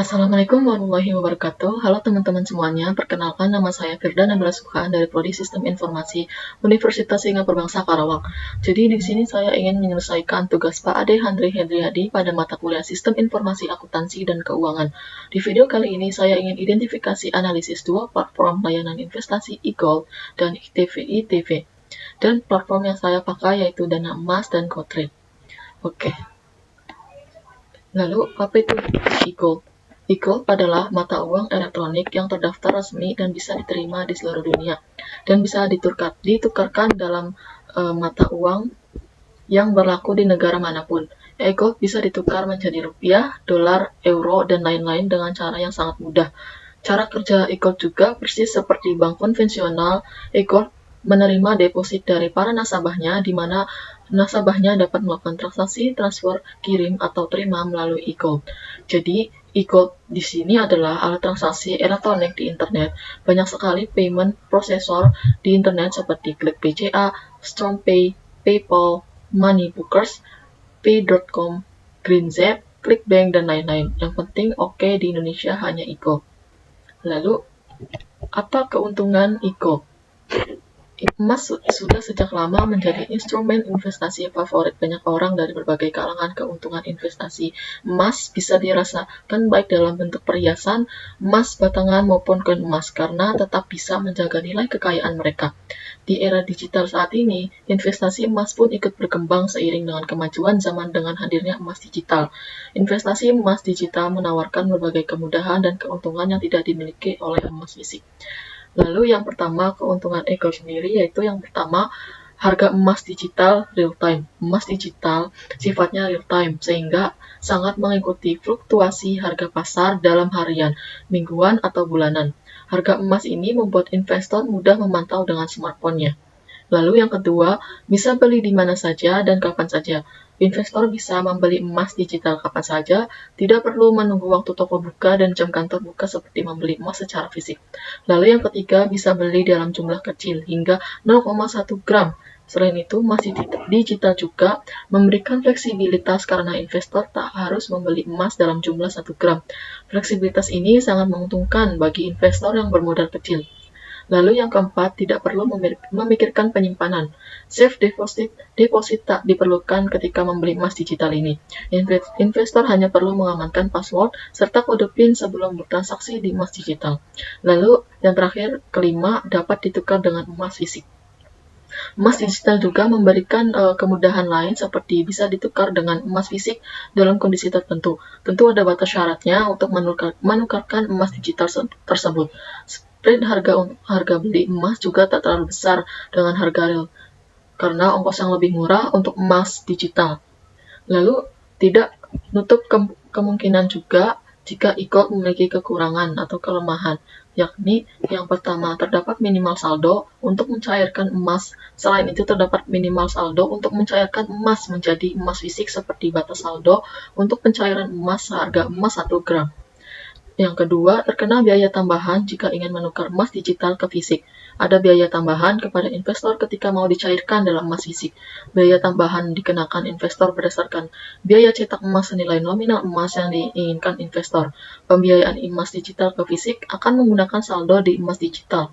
Assalamualaikum warahmatullahi wabarakatuh. Halo teman-teman semuanya, perkenalkan nama saya Firda Nabila Subhan dari Prodi Sistem Informasi Universitas Singapura Bangsa Karawang. Jadi di sini saya ingin menyelesaikan tugas Pak Ade Handri Hendriyadi pada mata kuliah Sistem Informasi Akuntansi dan Keuangan. Di video kali ini saya ingin identifikasi analisis dua platform layanan investasi eGold dan ITV. Dan platform yang saya pakai yaitu Dana Emas dan GoTrade. Oke. Lalu apa itu eGold? eGold adalah mata uang elektronik yang terdaftar resmi dan bisa diterima di seluruh dunia dan bisa ditukarkan dalam mata uang yang berlaku di negara manapun. eGold bisa ditukar menjadi rupiah, dolar, euro, dan lain-lain dengan cara yang sangat mudah. Cara kerja eGold juga persis seperti bank konvensional. eGold menerima deposit dari para nasabahnya, di mana nasabahnya dapat melakukan transaksi, transfer, kirim, atau terima melalui eGold. Jadi, eGold di sini adalah alat transaksi elektronik di internet. Banyak sekali payment processor di internet seperti Klik BCA, StormPay, PayPal, Moneybookers, Pay.com, GreenZep, ClickBank, dan lain-lain. Yang penting oke di Indonesia hanya eGold. Lalu, apa keuntungan eGold? Emas sudah sejak lama menjadi instrumen investasi favorit banyak orang dari berbagai kalangan. Keuntungan investasi emas bisa dirasakan baik dalam bentuk perhiasan, emas batangan maupun koin emas, karena tetap bisa menjaga nilai kekayaan mereka. Di era digital saat ini, investasi emas pun ikut berkembang seiring dengan kemajuan zaman dengan hadirnya emas digital. Investasi emas digital menawarkan berbagai kemudahan dan keuntungan yang tidak dimiliki oleh emas fisik. Lalu yang pertama, keuntungan eGold sendiri, yaitu yang pertama, harga emas digital real time. Emas digital sifatnya real time, sehingga sangat mengikuti fluktuasi harga pasar dalam harian, mingguan, atau bulanan. Harga emas ini membuat investor mudah memantau dengan smartphone-nya. Lalu yang kedua, bisa beli di mana saja dan kapan saja. Investor bisa membeli emas digital kapan saja, tidak perlu menunggu waktu toko buka dan jam kantor buka seperti membeli emas secara fisik. Lalu yang ketiga, bisa beli dalam jumlah kecil hingga 0,1 gram. Selain itu, emas digital juga memberikan fleksibilitas karena investor tak harus membeli emas dalam jumlah 1 gram. Fleksibilitas ini sangat menguntungkan bagi investor yang bermodal kecil. Lalu yang keempat, tidak perlu memikirkan penyimpanan. Safe deposit tak diperlukan ketika membeli emas digital ini. Investor hanya perlu mengamankan password serta kode PIN sebelum bertransaksi di emas digital. Lalu yang terakhir, kelima, dapat ditukar dengan emas fisik. Emas digital juga memberikan kemudahan lain seperti bisa ditukar dengan emas fisik dalam kondisi tertentu. Tentu ada batas syaratnya untuk menukarkan emas digital tersebut. Spread harga beli emas juga tak terlalu besar dengan harga real, karena ongkos yang lebih murah untuk emas digital. Lalu, tidak nutup kemungkinan juga jika eGold memiliki kekurangan atau kelemahan, yakni yang pertama, terdapat minimal saldo untuk mencairkan emas. Selain itu, terdapat minimal saldo untuk mencairkan emas menjadi emas fisik seperti batas saldo untuk pencairan emas seharga emas 1 gram. Yang kedua, terkena biaya tambahan jika ingin menukar emas digital ke fisik. Ada biaya tambahan kepada investor ketika mau dicairkan dalam emas fisik. Biaya tambahan dikenakan investor berdasarkan biaya cetak emas senilai nominal emas yang diinginkan investor. Pembiayaan emas digital ke fisik akan menggunakan saldo di emas digital.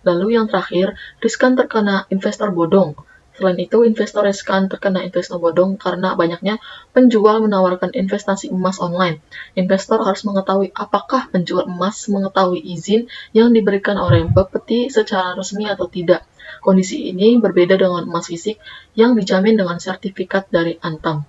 Lalu yang terakhir, riskan terkena investor bodong. Selain itu, investor riskan terkena investor bodong karena banyaknya penjual menawarkan investasi emas online. Investor harus mengetahui apakah penjual emas mengetahui izin yang diberikan oleh Bapeti secara resmi atau tidak. Kondisi ini berbeda dengan emas fisik yang dijamin dengan sertifikat dari Antam.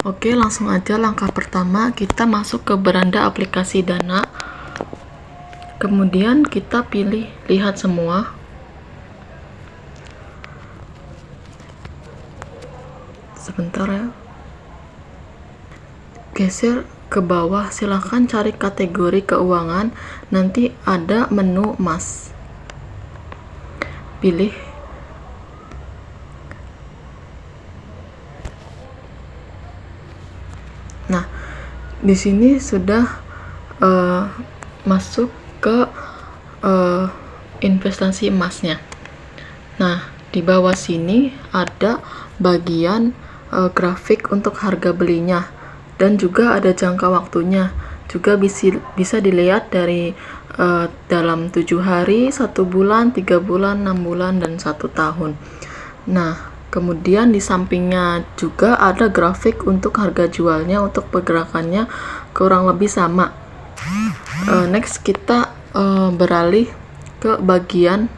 Oke, langsung aja langkah pertama, kita masuk ke beranda aplikasi Dana. Kemudian kita pilih lihat semua. Sebentar ya. Geser ke bawah, silahkan cari kategori keuangan, nanti ada menu emas. Pilih. Nah, di sini sudah masuk ke investasi emasnya. Nah, di bawah sini ada bagian grafik untuk harga belinya dan juga ada jangka waktunya. Juga bisa dilihat dari dalam 7 hari, 1 bulan, 3 bulan, 6 bulan, dan 1 tahun. Nah, kemudian di sampingnya juga ada grafik untuk harga jualnya, untuk pergerakannya kurang lebih sama. Next kita beralih ke bagian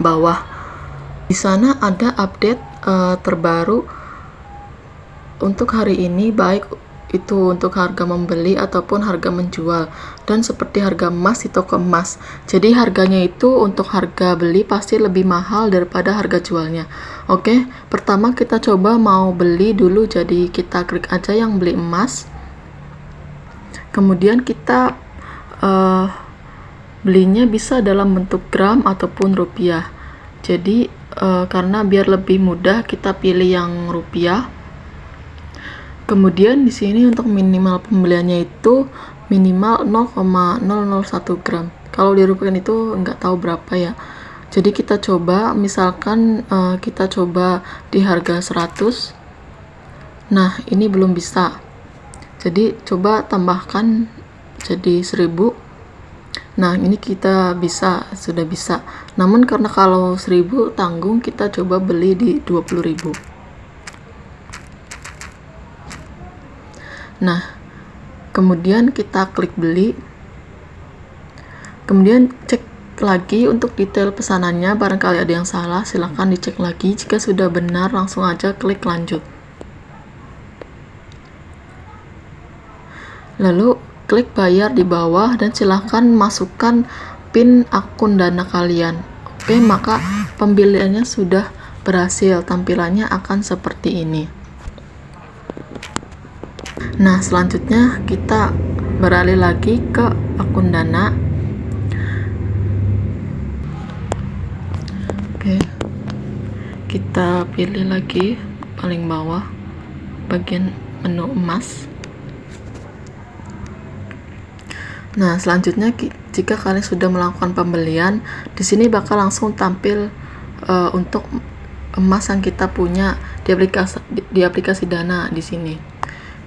bawah. Di sana ada update terbaru untuk hari ini, baik itu untuk harga membeli ataupun harga menjual, dan seperti harga emas di toko emas. Jadi harganya itu untuk harga beli pasti lebih mahal daripada harga jualnya. Oke, pertama kita coba mau beli dulu, jadi kita klik aja yang beli emas. Kemudian kita belinya bisa dalam bentuk gram ataupun rupiah. Jadi karena biar lebih mudah kita pilih yang rupiah. Kemudian di sini untuk minimal pembeliannya itu minimal 0,001 gram. Kalau dirupiahkan itu nggak tahu berapa ya. Jadi kita coba, misalkan kita coba di harga 100. Nah, ini belum bisa. Jadi coba tambahkan jadi 1000. Nah, ini kita sudah bisa. Namun karena kalau 1000 tanggung, kita coba beli di 20.000. Nah, kemudian kita klik beli. Kemudian cek lagi untuk detail pesanannya, barangkali ada yang salah, silahkan dicek lagi. Jika sudah benar, langsung aja klik lanjut. Lalu klik bayar di bawah dan silahkan masukkan PIN akun Dana kalian. Oke, maka pembeliannya sudah berhasil. Tampilannya akan seperti ini. Nah, selanjutnya kita beralih lagi ke akun Dana. Oke, kita pilih lagi paling bawah bagian menu emas. Nah, selanjutnya jika kalian sudah melakukan pembelian, di sini bakal langsung tampil untuk emas yang kita punya di aplikasi Dana di sini.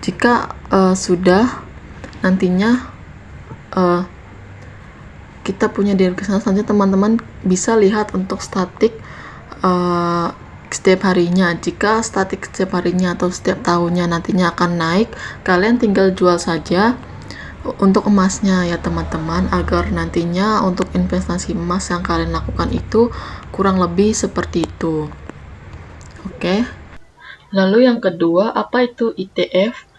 Jika sudah, nantinya kita punya di aplikasi selanjutnya, teman-teman bisa lihat untuk statik setiap harinya. Jika statik setiap harinya atau setiap tahunnya nantinya akan naik, kalian tinggal jual saja untuk emasnya ya teman-teman, agar nantinya untuk investasi emas yang kalian lakukan itu kurang lebih seperti itu. Oke. Lalu yang kedua, apa itu ETF?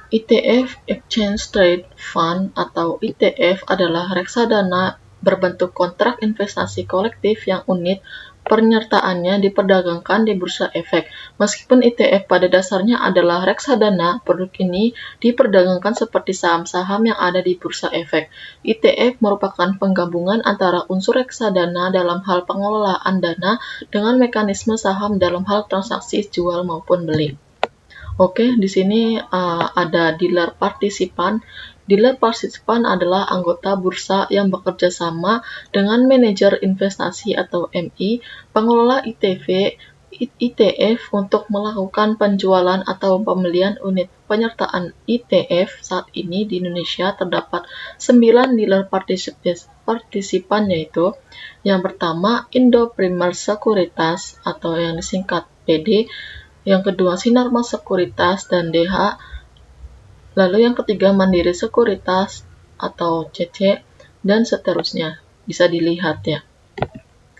ETF Exchange Trade Fund atau ETF adalah reksadana berbentuk kontrak investasi kolektif yang unik. Penyertaannya diperdagangkan di bursa efek. Meskipun ETF pada dasarnya adalah reksadana, produk ini diperdagangkan seperti saham-saham yang ada di bursa efek. ETF merupakan penggabungan antara unsur reksadana dalam hal pengelolaan dana dengan mekanisme saham dalam hal transaksi jual maupun beli. Oke, di sini ada dealer partisipan. Dealer partisipan adalah anggota bursa yang bekerja sama dengan manajer investasi atau MI, pengelola ETF untuk melakukan penjualan atau pembelian unit. Penyertaan ETF saat ini di Indonesia terdapat 9 dealer partisipan, yaitu yang pertama Indo Primer Sekuritas atau yang disingkat PD, yang kedua Sinarmas Sekuritas dan DH, lalu yang ketiga Mandiri Sekuritas atau CC, dan seterusnya. Bisa dilihat ya.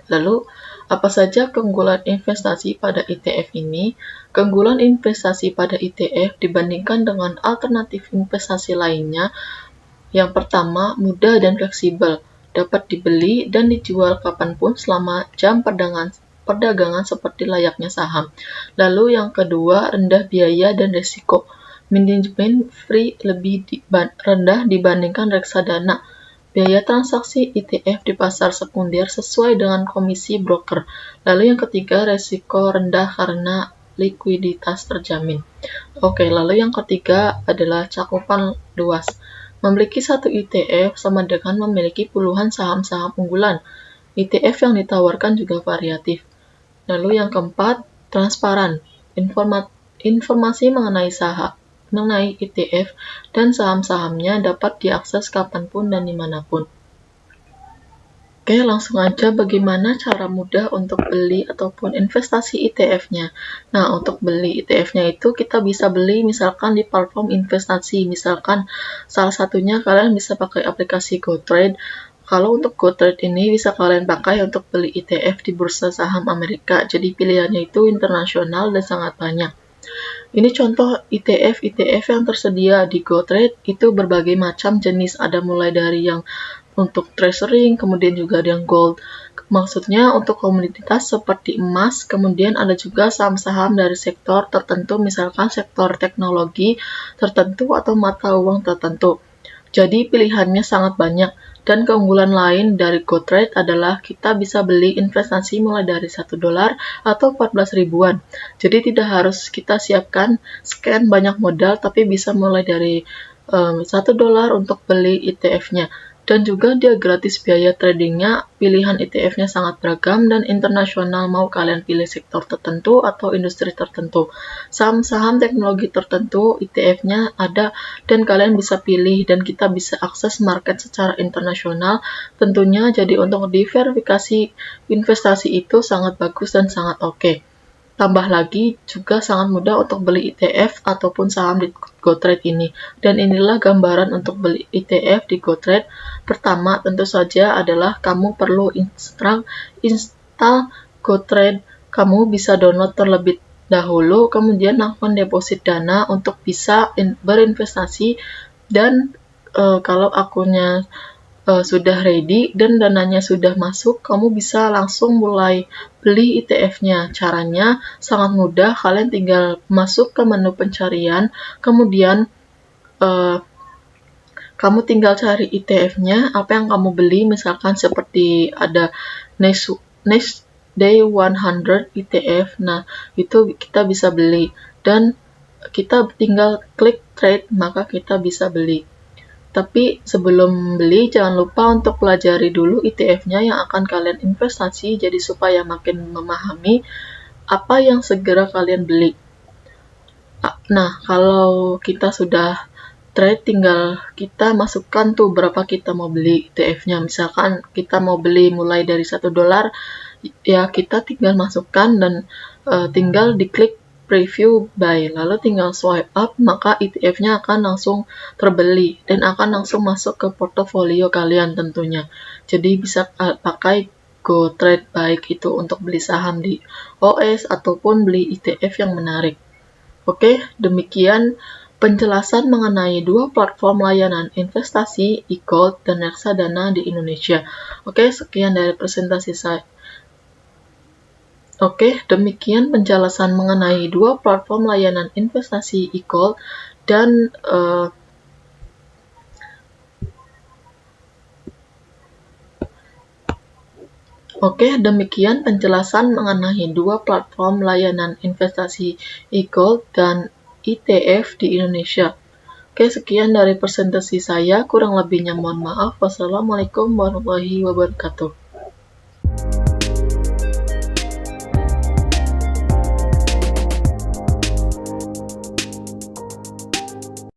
Lalu, apa saja keunggulan investasi pada ETF ini? Keunggulan investasi pada ETF dibandingkan dengan alternatif investasi lainnya. Yang pertama, mudah dan fleksibel. Dapat dibeli dan dijual kapanpun selama jam perdagangan seperti layaknya saham. Lalu yang kedua, rendah biaya dan risiko. Manajemen fee lebih rendah dibandingkan reksadana. Biaya transaksi ETF di pasar sekunder sesuai dengan komisi broker. Lalu yang ketiga, risiko rendah karena likuiditas terjamin. Oke, lalu yang ketiga adalah cakupan luas. Memiliki satu ETF sama dengan memiliki puluhan saham-saham unggulan. ETF yang ditawarkan juga variatif. Lalu yang keempat, transparan. Informasi mengenai ETF dan saham-sahamnya dapat diakses kapanpun dan dimanapun. Oke, langsung aja bagaimana cara mudah untuk beli ataupun investasi ETF-nya. Nah, untuk beli ETF-nya itu kita bisa beli misalkan di platform investasi. Misalkan salah satunya kalian bisa pakai aplikasi GoTrade. Kalau untuk GoTrade ini bisa kalian pakai untuk beli ETF di bursa saham Amerika. Jadi pilihannya itu internasional dan sangat banyak. Ini contoh ETF yang tersedia di GoTrade itu berbagai macam jenis. Ada mulai dari yang untuk treasury, kemudian juga ada yang gold. Maksudnya untuk komoditas seperti emas, kemudian ada juga saham-saham dari sektor tertentu, misalkan sektor teknologi tertentu atau mata uang tertentu. Jadi pilihannya sangat banyak. Dan keunggulan lain dari GoTrade adalah kita bisa beli investasi mulai dari $1 atau 14 ribuan. Jadi tidak harus kita siapkan scan banyak modal, tapi bisa mulai dari $1 untuk beli ETF-nya. Dan juga dia gratis biaya tradingnya, pilihan ETF-nya sangat beragam dan internasional, mau kalian pilih sektor tertentu atau industri tertentu. Saham-saham teknologi tertentu, ETF-nya ada dan kalian bisa pilih dan kita bisa akses market secara internasional. Tentunya jadi untuk diverifikasi investasi itu sangat bagus dan sangat oke. Tambah lagi juga sangat mudah untuk beli ETF ataupun saham di GoTrade ini. Dan inilah gambaran untuk beli ETF di GoTrade. Pertama tentu saja adalah kamu perlu install GoTrade. Kamu bisa download terlebih dahulu, kemudian lakukan deposit dana untuk bisa berinvestasi. Dan kalau akunnya sudah ready dan dananya sudah masuk, kamu bisa langsung mulai beli ETF-nya. Caranya sangat mudah, kalian tinggal masuk ke menu pencarian, kemudian kamu tinggal cari ETF-nya, apa yang kamu beli, misalkan seperti ada Next Day 100 ETF, nah itu kita bisa beli, dan kita tinggal klik trade, maka kita bisa beli. Tapi sebelum beli, jangan lupa untuk pelajari dulu ETF-nya yang akan kalian investasi, jadi supaya makin memahami apa yang segera kalian beli. Nah, kalau kita sudah trade, tinggal kita masukkan tuh berapa kita mau beli ETF-nya. Misalkan kita mau beli mulai dari $1, ya kita tinggal masukkan dan tinggal diklik preview buy, lalu tinggal swipe up, maka ETF-nya akan langsung terbeli dan akan langsung masuk ke portofolio kalian tentunya. Jadi bisa pakai GoTrade baik itu untuk beli saham di OS ataupun beli ETF yang menarik. Oke, demikian penjelasan mengenai dua platform layanan investasi eGold dan reksadana di Indonesia. Oke, sekian dari presentasi saya. Oke, demikian penjelasan mengenai dua platform layanan investasi eGold dan demikian penjelasan mengenai dua platform layanan investasi eGold dan ETF di Indonesia. Oke, sekian dari presentasi saya. Kurang lebihnya mohon maaf. Wassalamualaikum warahmatullahi wabarakatuh.